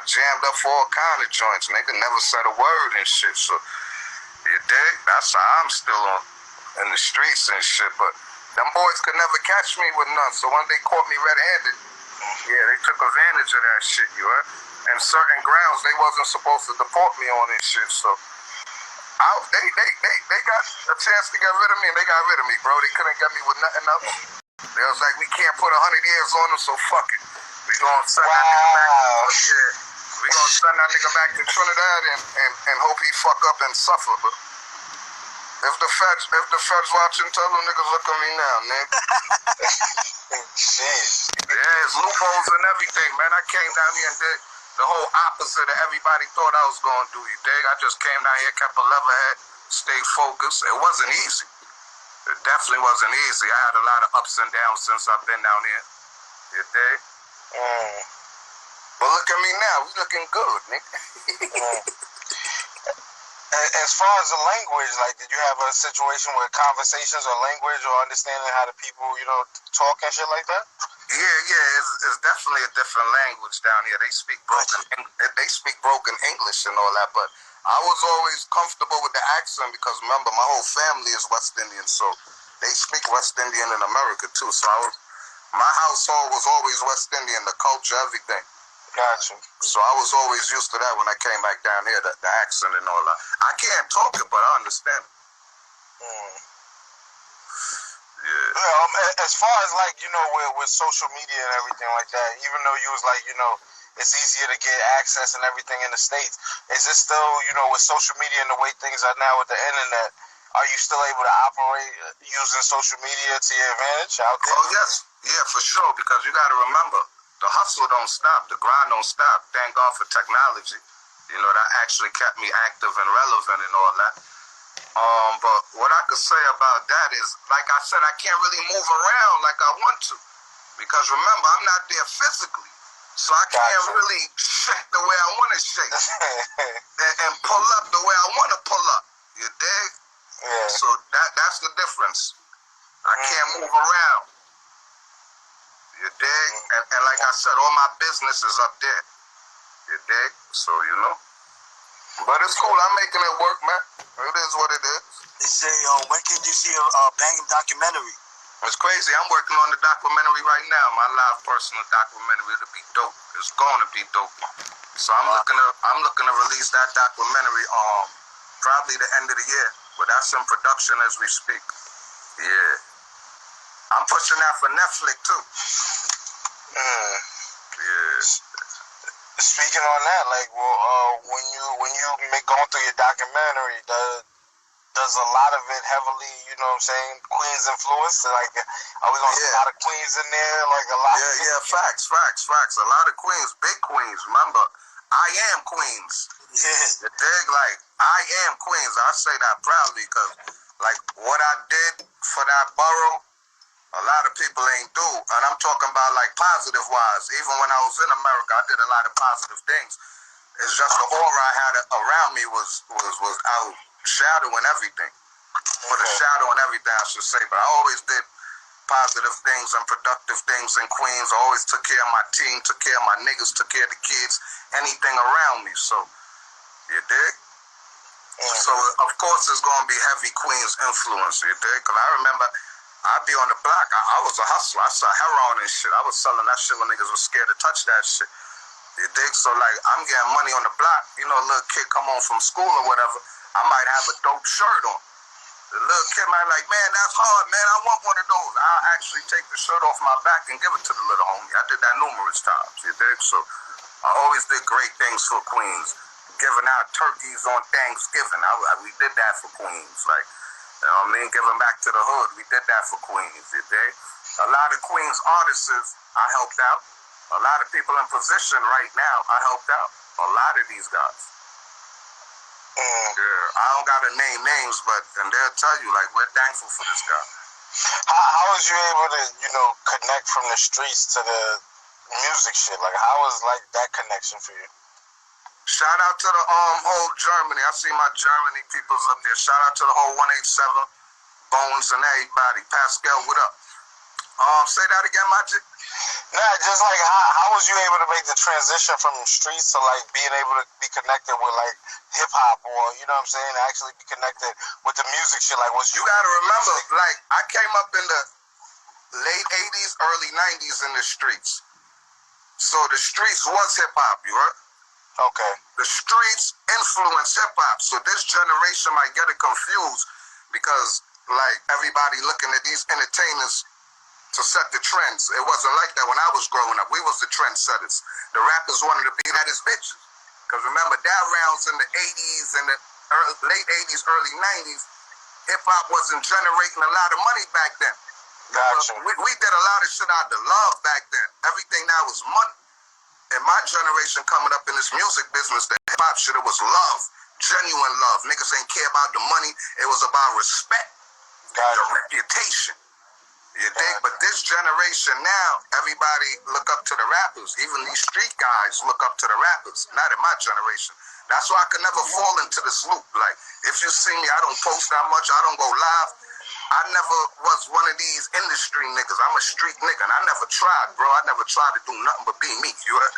jammed up for all kind of joints. Nigga never said a word and shit. So, you dig? That's how I'm still in the streets and shit. But them boys could never catch me with none. So when they caught me red-handed, yeah, they took advantage of that shit, you heard? And certain grounds they wasn't supposed to deport me on and shit. So they got a chance to get rid of me, and they got rid of me, bro. They couldn't get me with nothing else. They was like, we can't put 100 years on them, so fuck it. We gonna send that nigga back. Yeah, we gonna send that nigga back to Trinidad and hope he fuck up and suffer. But if the feds watching, tell them niggas look at me now, nigga. Jeez. Yeah, it's loopholes and everything, man. I came down here and did the whole opposite of everybody thought I was gonna do. You dig? I just came down here, kept a level head, stayed focused. It wasn't easy. It definitely wasn't easy. I had a lot of ups and downs since I've been down here. You dig? But look at me now. We looking good, nigga. As far as the language, like, did you have a situation where conversations or language or understanding how the people, talk and shit like that? Yeah, it's definitely a different language down here. They speak broken English and all that, but I was always comfortable with the accent because remember, my whole family is West Indian, so they speak West Indian in America too. So my household was always West Indian, the culture, everything. Gotcha. So I was always used to that when I came back down here, the accent and all that. I can't talk it, but I understand it. Yeah. As far as with social media and everything like that, even though you was like, it's easier to get access and everything in the States, is it still, with social media and the way things are now with the internet, are you still able to operate using social media to your advantage out there? Oh, yes. Yeah, for sure, because you got to remember, the hustle don't stop, the grind don't stop. Thank God for technology. That actually kept me active and relevant and all that. But what I could say about that is, like I said, I can't really move around like I want to. Because remember, I'm not there physically. So I can't really shake the way I want to shake. and pull up the way I want to pull up. You dig? Yeah. So that's the difference. I can't move around. You dig? And like I said, all my business is up there. You dig? So, But it's cool. I'm making it work, man. It is what it is. They say, when can you see a banging documentary? It's crazy. I'm working on the documentary right now. My live personal documentary. It'll be dope. It's going to be dope. So I'm looking to release that documentary probably the end of the year. But that's in production as we speak. Yeah. I'm pushing that for Netflix too. Yeah. Speaking on that, when you going through your documentary, does a lot of it heavily, Queens influence? Like, are we gonna see a lot of Queens in there? Like a lot. Yeah. Facts. A lot of Queens, big Queens. Remember, I am Queens. Yeah. You dig? Like, I am Queens. I say that proudly because, like, what I did for that borough, a lot of people ain't do. And I'm talking about, like, positive-wise. Even when I was in America, I did a lot of positive things. It's just the aura I had around me was outshadowing everything. Put a shadow on everything, I should say. But I always did positive things and productive things in Queens. I always took care of my team, took care of my niggas, took care of the kids, anything around me. So, you dig? So, of course, it's going to be heavy Queens influence, you dig? Because I remember I'd be on the block. I was a hustler. I saw heroin and shit. I was selling that shit when niggas was scared to touch that shit. You dig? So, like, I'm getting money on the block. A little kid come home from school or whatever, I might have a dope shirt on. The little kid might like, man, that's hard, man. I want one of those. I'll actually take the shirt off my back and give it to the little homie. I did that numerous times, you dig? So, I always did great things for Queens. Giving out turkeys on Thanksgiving. We did that for Queens. Like, giving back to the hood. We did that for Queens, you dig? A lot of Queens artists I helped out. A lot of people in position right now I helped out. A lot of these guys. Yeah, I don't gotta name names, but they'll tell you, like, we're thankful for this guy. How was you able to, connect from the streets to the music shit? Like, how was, that connection for you? Shout out to the whole Germany. I see my Germany peoples up there. Shout out to the whole 187, Bones and everybody. Pascal, what up? Say that again, Magic. Nah, just like how was you able to make the transition from streets to like being able to be connected with like hip hop, or you know what I'm saying, actually be connected with the music shit? Like, was you gotta remember, like I came up in the late 80s, early 90s in the streets. So the streets was hip hop, you heard? Okay. The streets influence hip hop. So this generation might get it confused because like everybody looking at these entertainers to set the trends. It wasn't like that when I was growing up. We was the trendsetters. The rappers wanted to be at his bitches. Because remember, that rounds in the 80s and the late 80s, early 90s, hip-hop wasn't generating a lot of money back then. Gotcha. We did a lot of shit out of love back then. Everything now was money. In my generation coming up in this music business, the hip-hop shit, it was love. Genuine love. Niggas ain't care about the money. It was about respect. Gotcha. Your reputation. You dig? But this generation now, everybody look up to the rappers. Even these street guys look up to the rappers. Not in my generation. That's why I could never fall into this loop. Like, if you see me, I don't post that much. I don't go live. I never was one of these industry niggas. I'm a street nigga, and I never tried, bro. I never tried to do nothing but be me. You heard?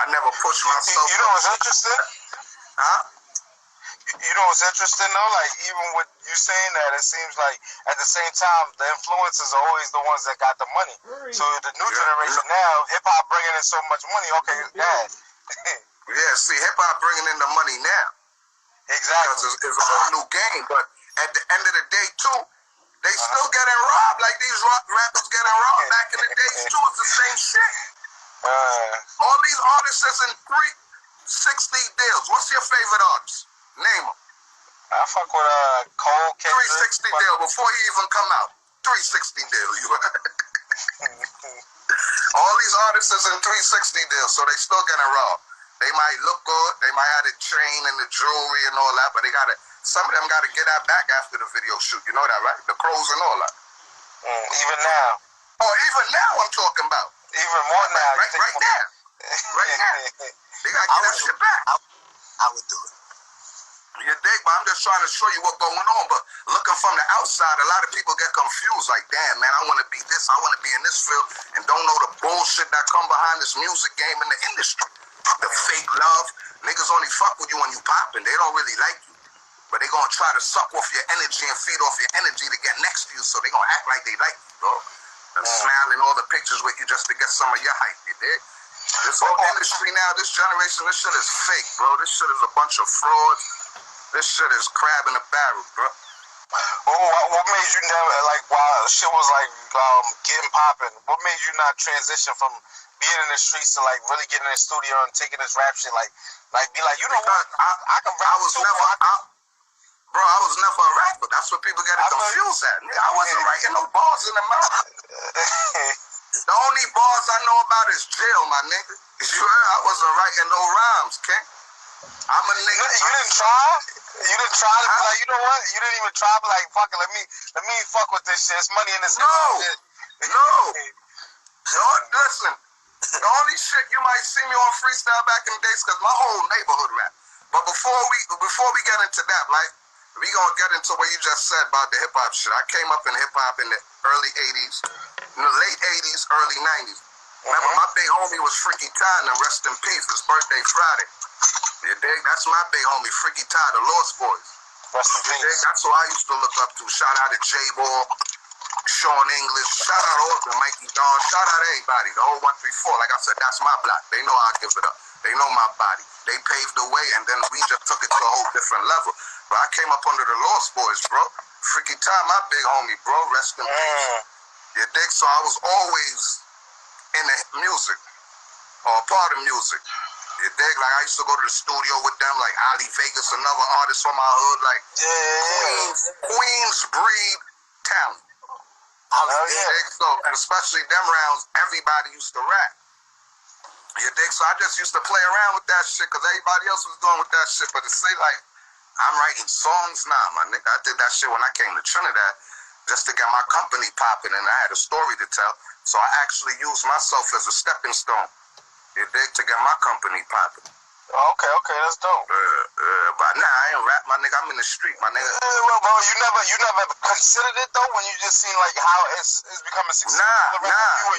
I never pushed myself. You know what's interesting? Huh? You know what's interesting though? Like, even with you saying that, it seems like at the same time the influencers are always the ones that got the money. So the new generation now, hip hop bringing in so much money. Okay, dad. Yeah, see, hip hop bringing in the money now. Exactly. Because it's a whole new game. But at the end of the day, too, they still getting robbed. Like these rappers getting robbed back in the days too. It's the same shit. All these artists is in 360 deals. What's your favorite artist? Name them. I fuck with Cole, Kendrick. 360 deal before he even come out. 360 deal. You all these artists is in 360 deals, so they still getting robbed. They might look good, they might have the chain and the jewelry and all that, but they gotta. Some of them gotta get that back after the video shoot. You know that, right? The clothes and all that. Even now. Oh, even now I'm talking about. Even more now. Right now. Right now. They gotta get that shit back. I would do it. You dig? But I'm just trying to show you what's going on. But looking from the outside, a lot of people get confused. Like, damn, man, I want to be this. I want to be in this field. And don't know the bullshit that come behind this music game in the industry. The fake love. Niggas only fuck with you when you popping. They don't really like you. But they going to try to suck off your energy and feed off your energy to get next to you. So they going to act like they like you, bro. And smiling all the pictures with you just to get some of your hype. You dig? This whole industry now, this generation, this shit is fake, bro. This shit is a bunch of frauds. This shit is crab in a barrel, bro. What made you never, like, while shit was like getting popping, what made you not transition from being in the streets to like really getting in the studio and taking this rap shit, like be like, you know what, I can rap. Bro, I was never a rapper. That's what people get confused at. Nigga, I wasn't writing no bars in the mouth. The only bars I know about is jail, my nigga. You heard? I wasn't writing no rhymes, King. I'm a nigga. You didn't try? You didn't try to be like, you know what? You didn't even try to be like, fuck it, let me fuck with this shit. It's money in this shit. No. Don't listen. The only shit you might see me on freestyle back in the days, cause my whole neighborhood rap. But before we get into that, like, we gonna get into what you just said about the hip hop shit. I came up in hip hop in the early 80s, in the late 80s, early 90s. Remember, my big homie was Freaky Ty, and rest in peace. His birthday Friday. You dig? That's my big homie, Freaky Ty, the Lost Boys. Rest in peace. That's who I used to look up to. Shout out to J-Ball, Sean English. Shout out all the Mikey Don. Shout out everybody. The whole 134. Like I said, that's my block. They know I give it up. They know my body. They paved the way, and then we just took it to a whole different level. But I came up under the Lost Boys, bro. Freaky Ty, my big homie, bro. Rest in peace. You dig? So I was always in the music, or a part of music. You dig? Like, I used to go to the studio with them, like Ali Vegas, another artist from my hood, like Queens breed talent. You dig? So, and especially them rounds, everybody used to rap. You dig? So I just used to play around with that shit, because everybody else was doing with that shit. But to say, like, I'm writing songs now, my nigga. I did that shit when I came to Trinidad, just to get my company popping, and I had a story to tell. So I actually used myself as a stepping stone, you dig, to get my company popping. Okay, that's dope. But nah, I ain't rap, my nigga. I'm in the street, my nigga. Well, bro, you never considered it though when you just seen like how it's becoming successful. Nah.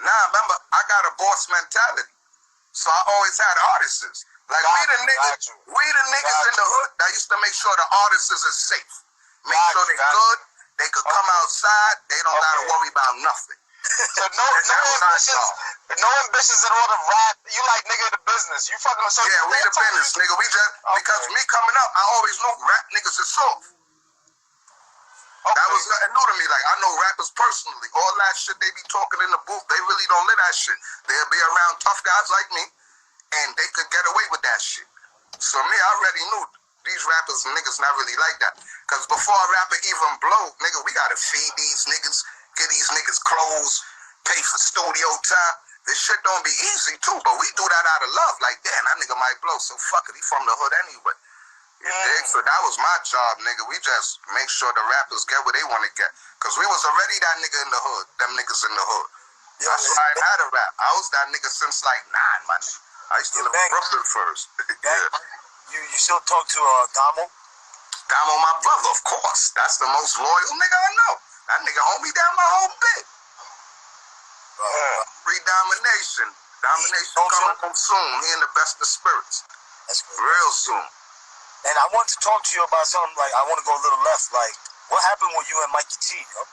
Nah, remember, I got a boss mentality. So I always had artists. Like, we the niggas in the hood that used to make sure the artists is safe. Make sure they good. They could come outside. They don't gotta worry about nothing. So no ambitions at all to rap. You like nigga the business. You fucking so yeah, we the business, nigga. We just because me coming up, I always knew rap niggas is soft. That was nothing new to me. Like, I know rappers personally. All that shit they be talking in the booth, they really don't live that shit. They'll be around tough guys like me, and they could get away with that shit. So me, I already knew these rappers and niggas not really like that. Because before a rapper even blow, nigga, we gotta feed these niggas, get these niggas clothes, pay for studio time. This shit don't be easy too, but we do that out of love. Like, damn, that nigga might blow, so fuck it, he from the hood anyway. You dig? So that was my job, nigga. We just make sure the rappers get what they want to get. Because we was already that nigga in the hood. Them niggas in the hood. Yeah, that's why I had a rap. I was that nigga since like 9, man. I used to live in Brooklyn first. You still talk to Damo? Damo, my brother, of course. That's the most loyal nigga I know. That nigga hold me down my whole bit. Free domination. Domination coming home soon. He in the best of spirits. That's good. Real soon. And I want to talk to you about something, like, I want to go a little left, like, what happened with you and Mikey T, yo?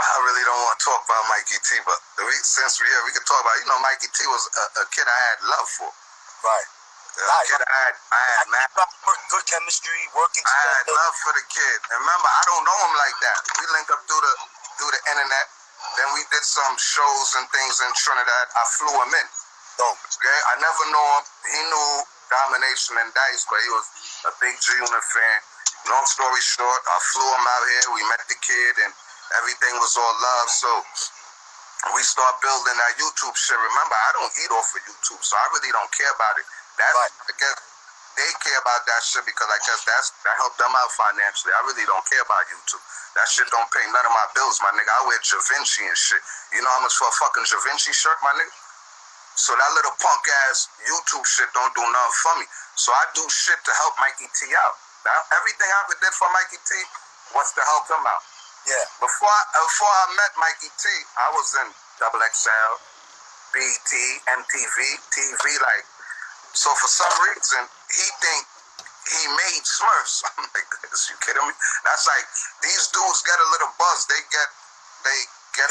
I really don't want to talk about Mikey T, but since we're here, we can talk about, you know, Mikey T was a kid I had love for. Right. A kid I had mad. Good chemistry, working together. I had love for the kid. And remember, I don't know him like that. We linked up through the internet. Then we did some shows and things in Trinidad. I flew him in. Okay? I never knew him. He knew Domination and Dice, but he was a big G-Unit fan. Long story short, I flew him out here. We met the kid, and everything was all love. So we start building that YouTube shit. Remember, I don't eat off of YouTube, so I really don't care about it. I guess they care about that shit because I guess that helped them out financially. I really don't care about YouTube. That shit don't pay none of my bills, my nigga. I wear Da Vinci and shit. You know how much for a fucking Da Vinci shirt, my nigga? So that little punk ass YouTube shit don't do nothing for me. So I do shit to help Mikey T out. Now, everything I ever did for Mikey T was to help him out. Yeah. Before I met Mikey T, I was in XXL, BET, MTV, TV, like. So for some reason, he think he made Smurfs. I'm like, is you kidding me? That's like, these dudes get a little buzz. They get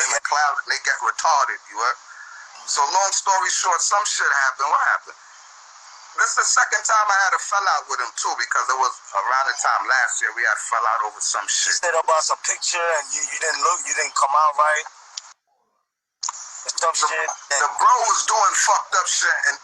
in the cloud and they get retarded, you heard? So long story short, some shit happened. What happened? This is the second time I had a fell out with him too, because it was around the time last year we had fell out over some shit. You said about some picture and you didn't come out right. Some shit. The bro was doing fucked up shit and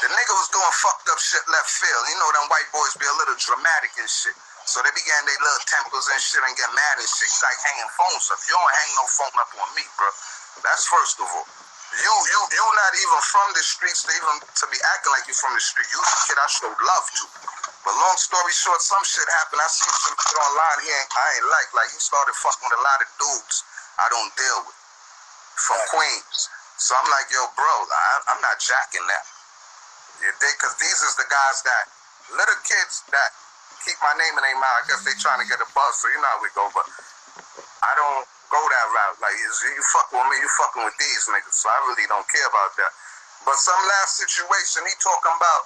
the nigga was doing fucked up shit left field. You know them white boys be a little dramatic and shit. So they began their little tempers and shit and get mad and shit. He's like hanging phones up. You don't hang no phone up on me, bro. That's first of all. You not even from the streets to be acting like you from the street. You the kid I showed love to. But long story short, some shit happened. I seen some shit online I ain't like he started fucking with a lot of dudes I don't deal with from Queens. So I'm like, yo, bro, I'm not jacking that. You dig? Because these is the guys that, little kids that keep my name in their mouth. I guess they trying to get a buzz, so you know how we go. But I don't go that route. Like, you fuck with me, you fucking with these niggas. So I really don't care about that. But some last situation, he talking about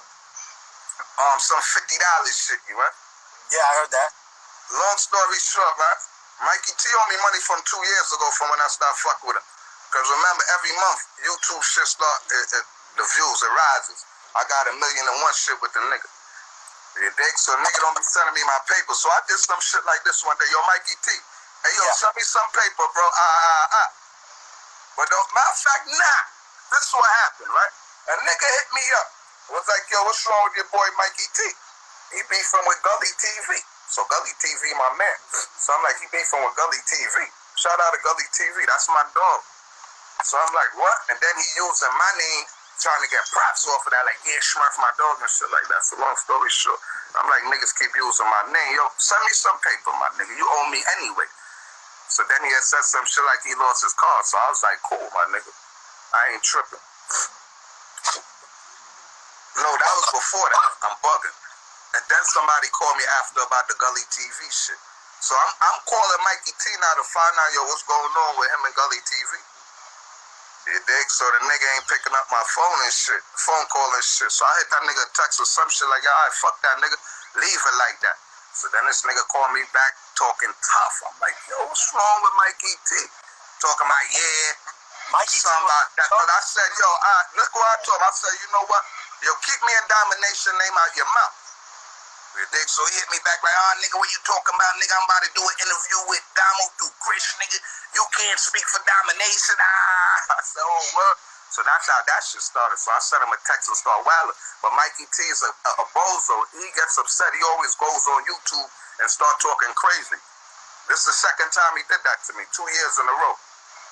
some $50 shit, you right? Yeah, I heard that. Long story short, right? Mikey T owed me money from 2 years ago from when I started fucking with him. Because remember, every month, YouTube shit the views, it rises. I got 1,000,001 shit with the nigga. You dig? So the nigga don't be sending me my paper. So I did some shit like this one day. Yo, Mikey T, hey, yo, send me some paper, bro. But matter of fact, this is what happened, right? A nigga hit me up. Was like, yo, what's wrong with your boy Mikey T? He beefing with Gully TV. So Gully TV, my man. So I'm like, he beefing with Gully TV. Shout out to Gully TV. That's my dog. So I'm like, what? And then he using my name, trying to get props off of that. Like, yeah, Smurf my dog and shit like that. So long story short, I'm like, niggas keep using my name. Yo, send me some paper, my nigga. You owe me anyway. So then he had said some shit like he lost his car. So I was like, cool, my nigga. I ain't tripping. No, that was before that. I'm bugging. And then somebody called me after about the Gully TV shit. So I'm calling Mikey T now to find out, yo, what's going on with him and Gully TV. You dig? So the nigga ain't picking up my phone and shit, phone call and shit. So I hit that nigga a text or some shit like, all right, fuck that nigga, leave it like that. So then this nigga called me back talking tough. I'm like, yo, what's wrong with Mikey T? Talking about, yeah, Mikey something about that. But I said, yo, look what I told him. I said, you know what? Yo, keep me in domination name out your mouth. You dig? So he hit me back like, nigga, what you talking about? Nigga, I'm about to do an interview with Donald through Chris, nigga. You can't speak for domination. I said, oh, what? So that's how that shit started. So I sent him a text and start wilding. But Mikey T is a bozo. He gets upset. He always goes on YouTube and start talking crazy. This is the second time he did that to me, 2 years in a row.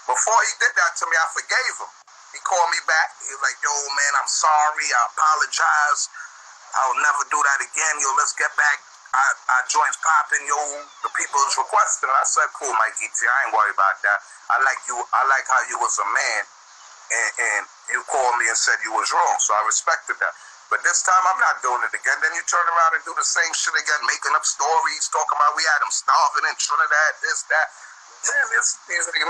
Before he did that to me, I forgave him. He called me back. He was like, yo, man, I'm sorry. I apologize. I'll never do that again. Yo, let's get back. I joints popping, yo. The people is requesting. I said, cool, Mikey T. I ain't worried about that. I like you. I like how you was a man, and you called me and said you was wrong. So I respected that. But this time, I'm not doing it again. Then you turn around and do the same shit again, making up stories, talking about we had him starving in Trinidad, this, that. Man, these niggas,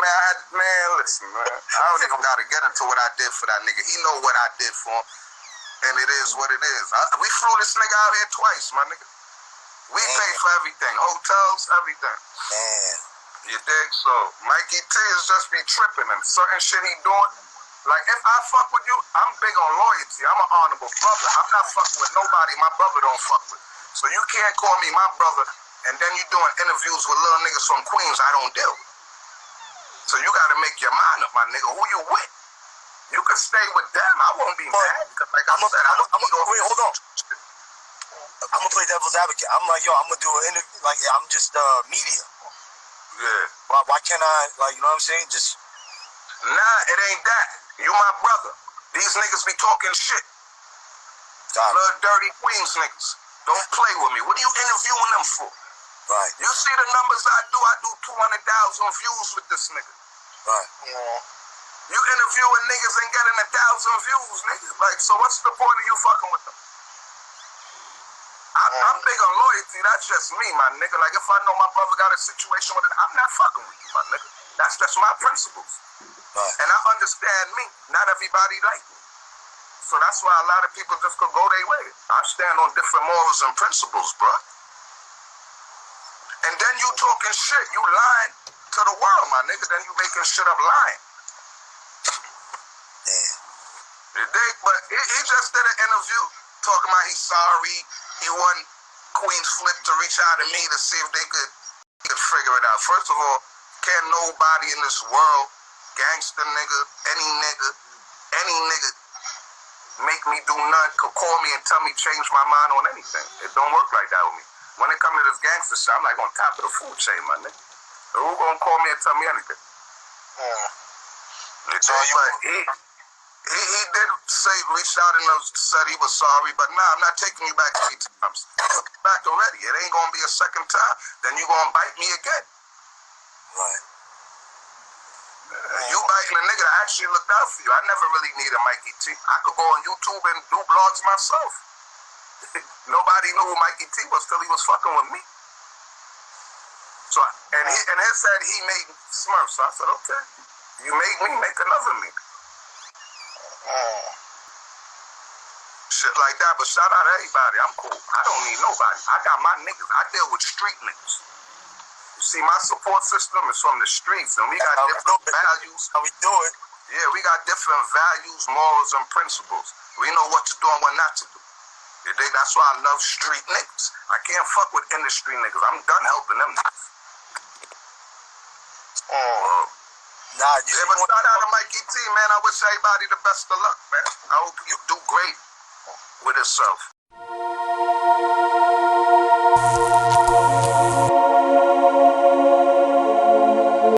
man, listen, man. I don't even got to get into what I did for that nigga. He know what I did for him. And it is what it is. We flew this nigga out here twice, my nigga. We paid for everything. Hotels, everything. Man. You dig? So, Mikey T is just be tripping and certain shit he doing. Like, if I fuck with you, I'm big on loyalty. I'm an honorable brother. I'm not fucking with nobody my brother don't fuck with. So you can't call me my brother and then you doing interviews with little niggas from Queens I don't deal with. So you gotta make your mind up, my nigga. Who you with? You can stay with them. I won't be mad. Like I said, wait, hold on. I'm gonna play devil's advocate. I'm like, yo, I'm gonna do an interview. Like, I'm just media. Yeah. Why can't I, like, you know what I'm saying? Just. Nah, it ain't that. You my brother. These niggas be talking shit. Little dirty Queens niggas. Don't play with me. What are you interviewing them for? Right. You see the numbers I do 200,000 views with this nigga. Right. Yeah. You interviewing niggas and getting 1,000 views, nigga. Like, so what's the point of you fucking with them? I'm big on loyalty. That's just me, my nigga. Like, if I know my brother got a situation with it, I'm not fucking with you, my nigga. That's just my principles. Right. And I understand me. Not everybody like me. So that's why a lot of people just could go their way. I stand on different morals and principles, bro. And then you talking shit. You lying to the world, my nigga. Then you making shit up lying. Damn. You dig? But he just did an interview talking about he's sorry. He want Queen's Flip to reach out to me to see if they could figure it out. First of all, can't nobody in this world, gangster nigga, any nigga, make me do nothing, could call me and tell me change my mind on anything. It don't work like that with me. When it comes to this gangster shit, I'm like on top of the food chain, my nigga. So who gonna call me and tell me anything? So he did say, reached out and said he was sorry, but nah, I'm not taking you back 3 times. I took you back already. It ain't gonna be a second time. Then you gonna bite me again. Right. You biting a nigga that actually looked out for you. I never really needed Mikey T. I could go on YouTube and do blogs myself. Nobody knew who Mikey T was till he was fucking with me. So, and he said he made Smurf. So I said, okay, you made me, make another me. Shit like that. But shout out to everybody. I'm cool. I don't need nobody. I got my niggas. I deal with street niggas. You see, my support system is from the streets, and we got different values. How we do it? Yeah, we got different values, morals, and principles. We know what to do and what not to do. You dig? That's why I love street niggas. I can't fuck with industry niggas. I'm done helping them niggas. Nah, you but shout out to Mikey T, man. I wish everybody the best of luck, man. I hope you do great with yourself.